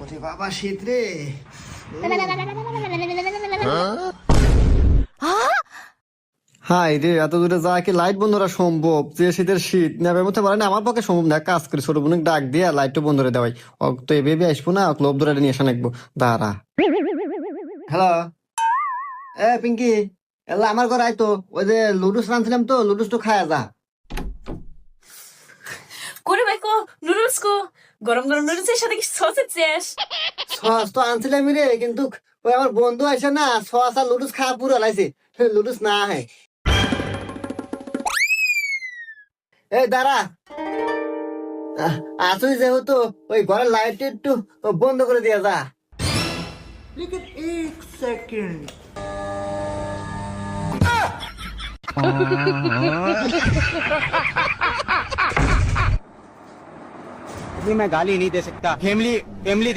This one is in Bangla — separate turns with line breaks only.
ওরে বাবা শীত রে। হাই রে, এত দূরে যা কি লাইট বন্ধ করা সম্ভব? যে শীতের শীত নেবে মধ্যে পারে না, আমার পক্ষে সম্ভব না। কাজ করে ছোট বোন ডাক দিয়ে লাইটটা বন্ধ করে দেওয়াই। তো এ ভেবে আসবো না, ক্লোব ধরে নিয়ে আসা নাকবো। দাঁড়া। হ্যালো, এ পিঙ্কি, এলা আমার ঘর আইতো। ওই যে লুডুস রাঁধছিলাম তো, লুডুস তো খায়া যা।
করে ভাই কো নুডলস কো গরম গরম নুডলসের সাথে কি সসেজ শেষ
সস তো আনছিলাম রে, কিন্তু ওই আমার বন্ধু আসে না, সস আর লুডুস খাওয়া পুরো লাইছে। লুডুস না হয়। এই দাঁড়া, আসুই যেহেতু ওই ঘরের লাইট একটু বন্ধ করে দিয়া যা।
लेकिन एक सेकंड
मैं गाली नहीं दे सकता फैमिली फैमिली